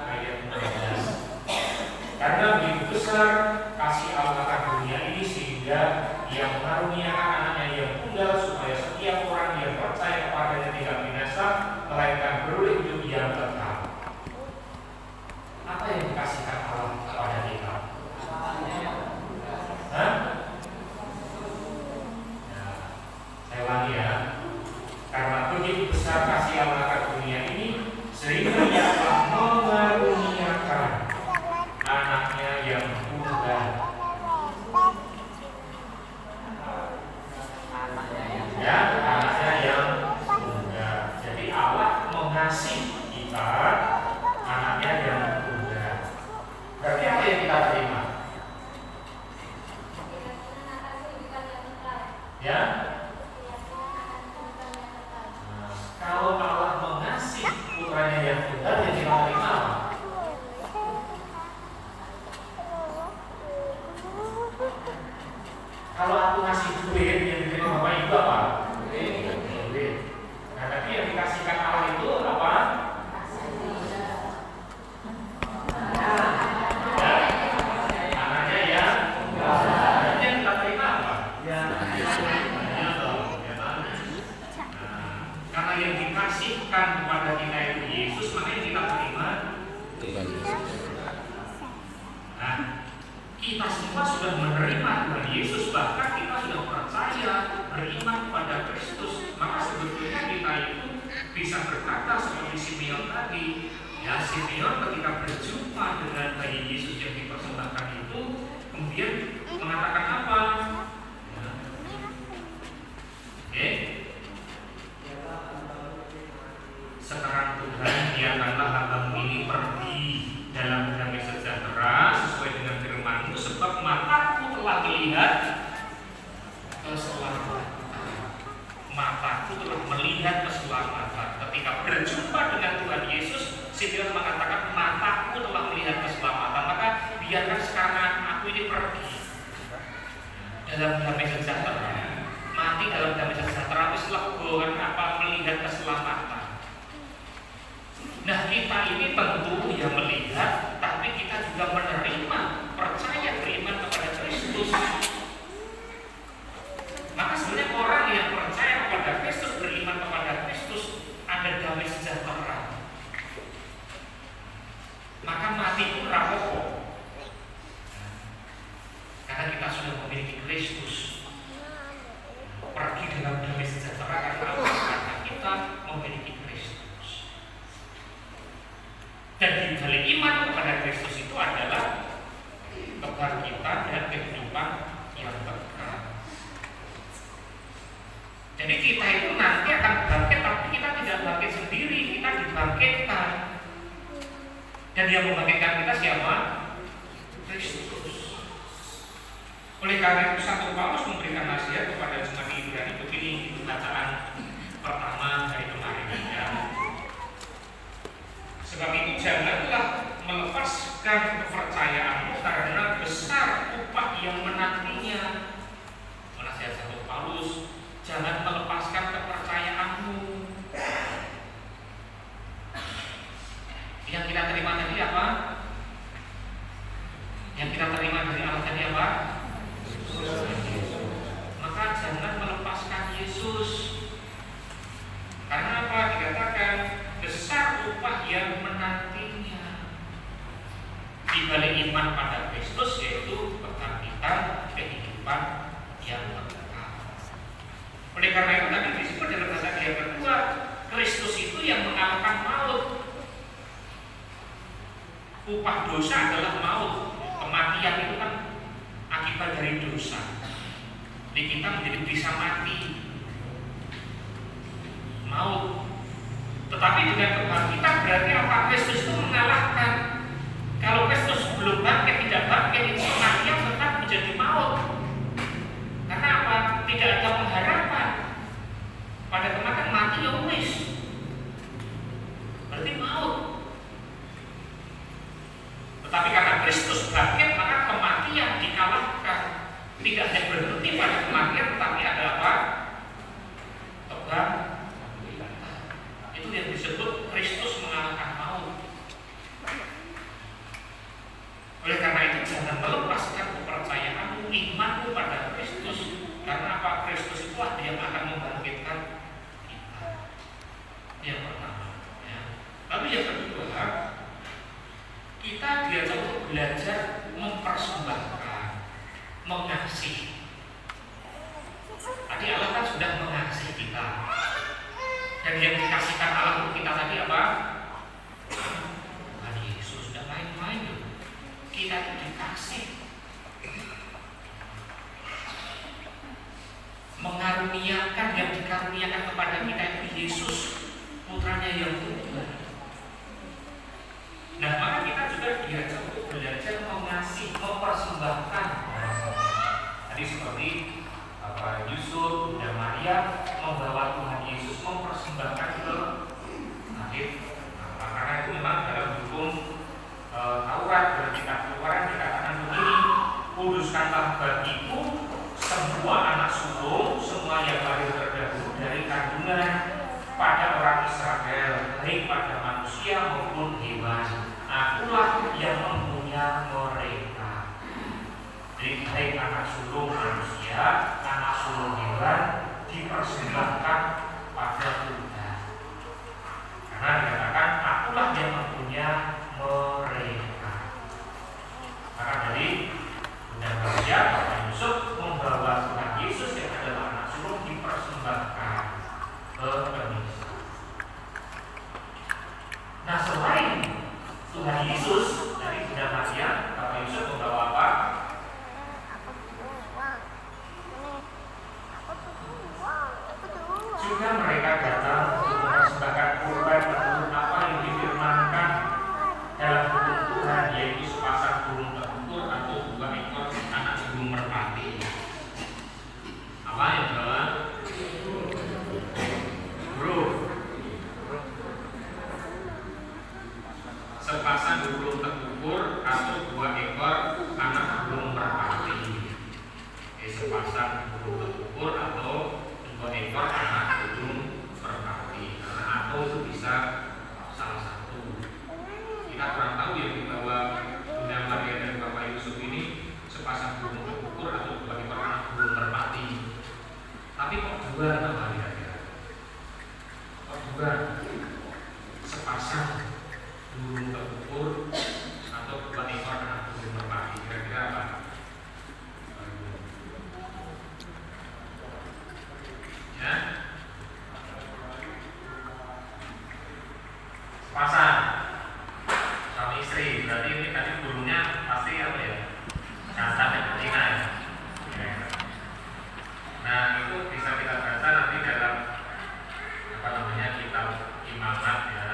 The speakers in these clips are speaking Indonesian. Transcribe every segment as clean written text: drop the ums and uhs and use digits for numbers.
ayat 16. Karena begitu besar kasih Allah akan dunia ini sehingga Ia mengaruniakan anaknya yang tunggal supaya setiap orang yang percaya kepadanya tidak binasa melainkan beroleh hidup yang kekal. Apa yang dikasihkan Allah kepada kita? Hah? Nah, saya ulangi ya. Karena begitu besar kasih Allah akan dunia ini sehingga Ia telah mengaruniakan anaknya yang tunggal. Ya, anaknya yang tunggal. Jadi Allah mengasihi kita anaknya yang tunggal. Berarti apa yang kita terima? Ya. Nah, kalau Allah mengasihi putranya yang tunggal, yang kita terima apa? Kalau aku ngasih duit, yang diterima Bapak Ibu apa? Duit. Nah, tapi yang dikasihkan Allah itu apa? Anaknya yang tunggal. Yang kita terima apa? Karena yang dikasihkan kepada kita itu Yesus, makanya kita terima. Nah, kita semua sudah menerima Tuhan Yesus, bahkan kita sudah percaya beriman kepada Kristus. Maka sebetulnya kita itu bisa berkata seperti Simeon tadi. Ya, Simeon ketika berjumpa dengan bayi Yesus yang dipersembahkan itu, kemudian mengatakan apa? Ya. Oke. Sekarang Tuhan, biarkanlah hambamu ini pergi dalam damai sejahtera sesuai dengan firman-Mu, sebab mataku telah melihat keselamatan. Mataku telah melihat keselamatan. Ketika berjumpa dengan Tuhan Yesus, Simeon mengatakan mataku telah melihat keselamatan. Maka biarkan sekarang aku ini pergi dalam damai sejahtera, mati dalam damai sejahtera, setelah hubungan apa melihat keselamatan. Nah, kita ini tentu yang melihat, tapi kita juga menerima, percaya, beriman kepada Kristus. Maka sebenarnya orang yang percaya kepada Kristus, beriman kepada Kristus, ada damai sejahtera. Maka mati pun rapopo. Karena kita sudah memiliki Kristus. Pergi dalam damai sejahtera karena kita memiliki Kristus. Dan di balik iman kepada Kristus itu adalah kebangkitan dan kehidupan yang kekal. Jadi kita itu nanti akan bangkit, tapi kita tidak bangkit sendiri, kita dibangkitkan. Dan yang membangkitkan kita siapa? Kristus. Oleh karena itu Santo Paulus memberikan nasihat kepada jemaat di Ibrani. Begini bacaan pertama dari kemarin ya. Sebab itu janganlah melepaskan kepercayaanmu karena besar upah yang menantinya. Nasihat Santo Paulus, jangan melepaskan kepercayaanmu. Yang kita terima tadi apa? Yang kita terima dari Allah tadi apa? Maka jangan melepaskan Yesus. Karena apa? Dikatakan besar upah yang menantinya. Di balik iman pada Kristus yaitu kebangkitan, kehidupan yang kekal. Oleh karena itu tadi disebut dalam bagian yang kedua, Kristus itu yang mengalahkan maut. Upah dosa adalah maut. Kematian itu kan akibat dari dosa. Jadi kita menjadi bisa mati, maut. Tetapi dengan kebangkitan berarti apa? Kristus itu mengalahkan. Kalau Kristus belum bangkit, tidak bangkit, itu kematian tetap menjadi maut. Karena apa? Tidak ada pengharapan. Pada kematian mati ya wis. Berarti maut. Tetapi karena Kristus bangkit, maka kematian dikalahkan. Tidak hanya berhenti pada kematian, tetapi ada apa? Kebangkitan. Itu yang disebut Kristus mengalahkan maut. belajar mempersembahkan, mengasihi. Tadi Allah kan sudah mengasihi kita, dan yang dikasihkan Allah untuk kita tadi apa? Tuhan Yesus. Sudah main-main loh. Kita dikasih, mengaruniakan, yang dikaruniakan kepada kita itu Yesus, putranya yang tunggal. Nah, maka kita juga diajak untuk belajar mengasihi, mempersembahkan. Tadi seperti Bapak Yusuf dan Maria membawa Tuhan Yesus, mempersembahkan ke Nabi. Nah, karena itu memang dalam hukum Taurat dalam kitab Keluaran dikatakan begini, kuduskanlah bagiku semua anak sulung, semua yang lahir terdahulu dari kandungan pada orang Israel, baik pada manusia maupun hewan. Akulah yang mempunyai mereka. Jadi baik anak sulung manusia, anak sulung hewan dipersembahkan pada Tuhan. Karena dikatakan akulah yang mempunyai mereka. Maka dari Bunda Maria, Bapak Yusuf membawa Tuhan Yesus yang adalah anak sulung dipersembahkan ke Indonesia. Nah, selain Tuhan Yesus dari Bunda Maria, Bapak Yusuf membawa apa? Juga mereka datang untuk mempersembahkan kurban menurut apa yang difirmankan dalam hukum Tuhan, yaitu sepasang burung terukur atau 2 ekor anak burung merpati. Apa yang bawa? Burung. Sepasang burung terukur atau 2 ekor anak burung merpati. Sepasang burung terukur atau 2 ekor anak burung merpati. Karena atau itu bisa salah satu. Kita kurang tahu yang dibawa Bunda Maria dan Bapak Yusuf ini sepasang burung terukur atau 2 ekor anak burung merpati. Tapi kok 2 nama kira-kira? Kok 2? Sepasang burung terukur atau 2 ekor anak burung merpati. Kira-kira apa? Ya? Sepasang suami istri, berarti ini tadi burungnya pasti apa ya? Jantan dan betina ya. Nah, itu bisa kita baca nanti dalam apa namanya kitab Imamat ya,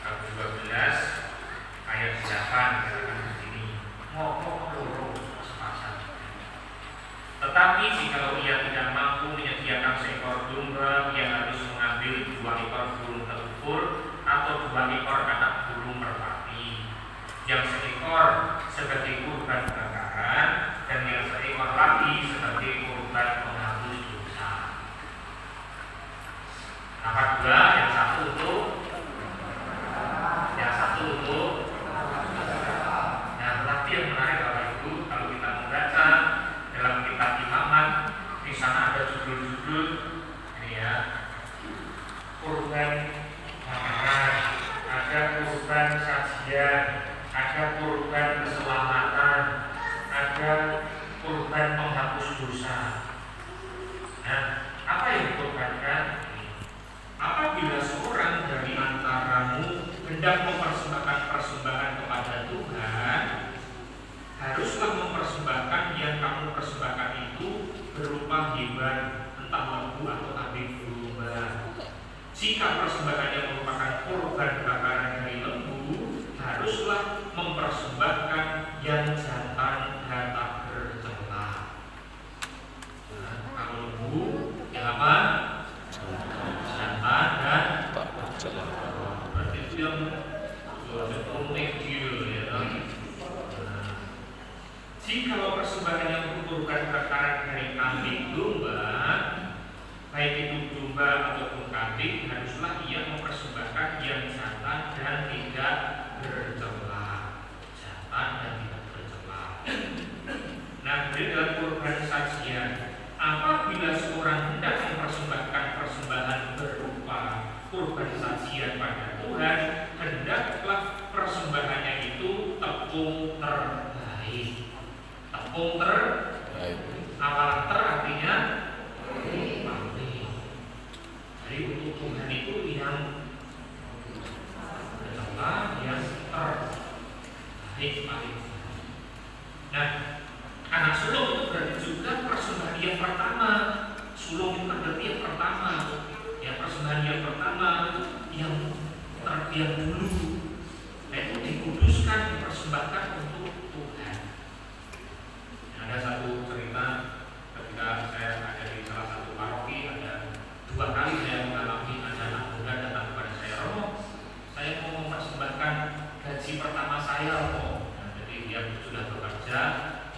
bab 12 ayat 8 dikatakan begini, ngokok loro sepasang. Tetapi jikalau ia tidak mampu menyediakan seekor domba, ia harus mengambil 2 ekor burung terukur atau 2 ekor anak burung merpati, yang seekor sebagai kurban bakaran dan yang seekor lagi sebagai kurban penghapus dosa. Apa 2? Yang satu untuk nah, berarti yang menarik Bapak Ibu, kalau kita membaca dalam kitab Imamat, di sana ada judul-judul ini ya, kurban bakaran, ada kurban sajian, ada kurban keselamatan, ada kurban penghapus dosa. Nah, apa yang dikorbankan? Apabila seorang dari antaramu hendak mempersembahkan persembahan kepada Tuhan, haruslah mempersembahkan yang kamu persembahkan itu berupa hewan, entah lembu atau kambing domba. Jika persembahannya merupakan kurban bakaran dari lembu, haruslah mempersembahkan yang jantan dan tak bercela. Nah, kalau lembu, yang apa? Jantan dan tak bercela. Berarti itu yang medial ya. Jikalau persembahannya kurban bakaran dari kambing domba, baik itu domba ataupun kambing, haruslah ia mempersembahkan yang jantan dan tidak bercela. Jantan dan tidak bercela. Nah, dari dalam kurban sajian, apabila seorang hendak mempersembahkan persembahan berupa kurban sajian pada Tuhan, hendaklah persembahannya itu tepung terbaik. Tepung terbaik. Awalan ter artinya paling. Jadi untuk Tuhan itu yang adalah yang terbaik paling. Nah, anak sulung itu berarti juga persembahan yang pertama. Sulung itu berarti yang pertama. Ya, persembahan yang pertama yang dulu, yaitu dikuduskan, dipersembahkan untuk Tuhan. Ada satu cerita ketika saya ada di salah satu paroki, ada 2 kali saya mengalami ada anak muda datang kepada saya, "Romo, saya mau mempersembahkan gaji pertama saya, Romo." Nah, jadi dia sudah bekerja,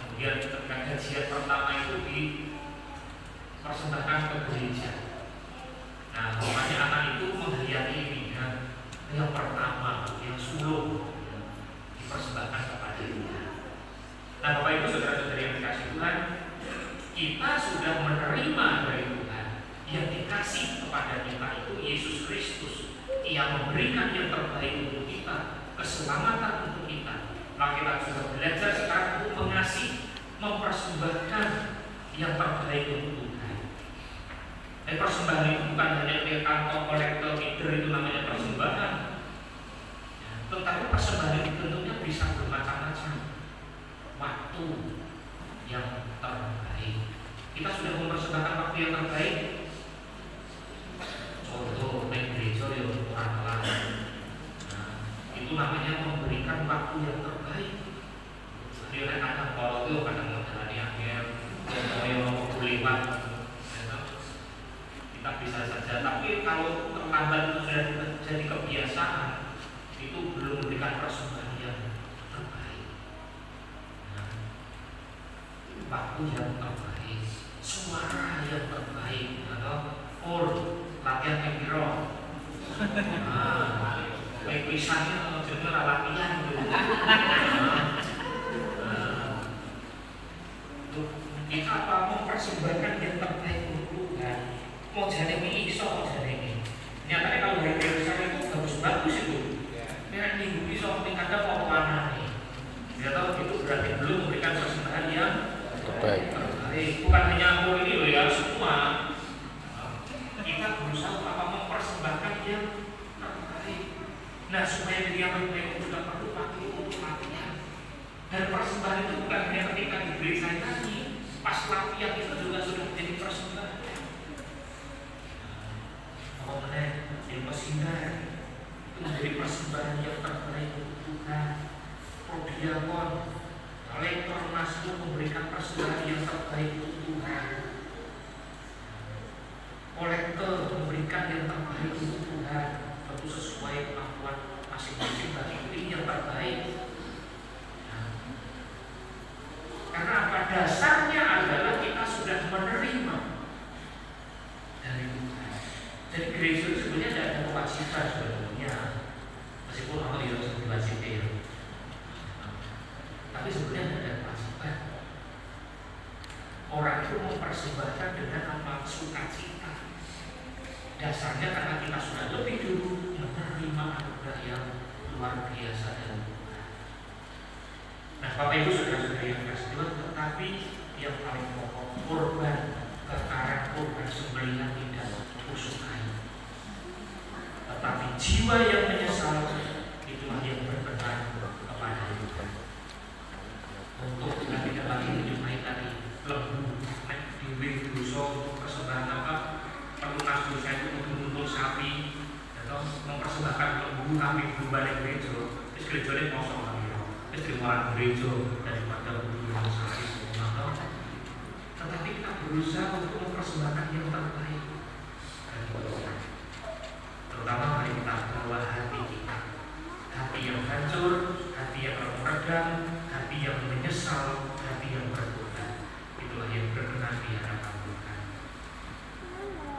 kemudian ketika gajian pertama itu dipersembahkan ke gereja. Nah, makanya anak itu menghayati ini ya, yang pertama, yang sulung dipersembahkan kepada Tuhan. Nah, Bapak Ibu saudara-saudari yang dikasih Tuhan, kita sudah menerima dari Tuhan yang dikasih kepada kita itu Yesus Kristus, yang memberikan yang terbaik untuk kita, keselamatan untuk kita. Maka kita sudah belajar sekarang untuk mengasihi, mempersembahkan yang terbaik untuk Tuhan. Dan persembahan itu bukan hanya ke kantong kolektor leader itu namanya persembahan, tetapi persembahan itu tentunya bisa bermacam-macam. Waktu yang terbaik, kita sudah mempersembahkan waktu yang terbaik. Contoh main gereja yang orang lain, itu namanya memberikan waktu yang terbaik. Jadi kadang kalau itu kadang menjalani akhir, yang mau lewat, kita bisa saja. Tapi kalau terlambat itu sudah jadi kebiasaan, itu belum memberikan persembahan yang terbaik. Waktu yang terbaik, suara yang terbaik, atau latihan kepiro. Baik pisahnya jenis latihan gitu. Kita apa mempersembahkan yang terbaik untuk Tuhan. Mau jadi ini iso, mau jadi ini. Nyatanya kalau dari besar itu bagus-bagus itu. Ini minggu iso tingkatnya mau mana nih? Dia tahu itu berarti belum memberikan persembahan yang terbaik. Bukan hanya mau ini loh ya, semua. Kita berusaha apa mempersembahkan yang terbaik. Nah, supaya diri yang baik juga perlu waktu untuk latihan. Dan persembahan itu bukan hanya ketika di gereja tadi, pas latihan itu juga sudah menjadi persembahan. Kemudian di pesinar itu menjadi persembahan yang terbaik untuk Tuhan. Prodiakon, kolektor masuk memberikan persembahan yang terbaik untuk Tuhan. Kolektor memberikan yang terbaik untuk Tuhan, tentu sesuai kemampuan masing-masing, tapi ini yang terbaik. Karena apa? Dasarnya adalah kita sudah menerima dari Tuhan. Jadi gereja itu sebenarnya tidak ada kewajiban sebenarnya, meskipun Allah ya harus diwajibkan. Tapi sebenarnya tidak ada kewajiban. Orang itu mempersembahkan dengan amal sukacita. Dasarnya karena kita sudah lebih dulu menerima anugerah yang luar biasa dari Tuhan. Nah, Bapak Ibu saudara-saudari yang kasih Tuhan, tetapi yang paling pokok korban kekaran, korban sembelihan tidak tusuk kayu. Tetapi jiwa yang menyesal itulah yang berkenan kepada Tuhan. Untuk kita tidak lagi menyukai tadi lembu, diwi, dosa untuk persembahan apa? Pelunas dosa itu untuk sapi, atau mempersembahkan lembu kami belum balik gereja, terus gerejanya kosong lagi, terus dimarahin gereja daripada lembu yang sapi semua. Tetapi kita berusaha untuk mempersembahkan yang terbaik, terutama mari kita bawa hati kita, hati yang hancur, hati yang redam, hati yang menyesal, hati yang bertobat. Itulah yang berkenan di hadapan Tuhan.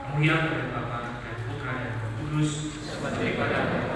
Kemudian dari Bapa dan Putra dan Roh Kudus, seperti pada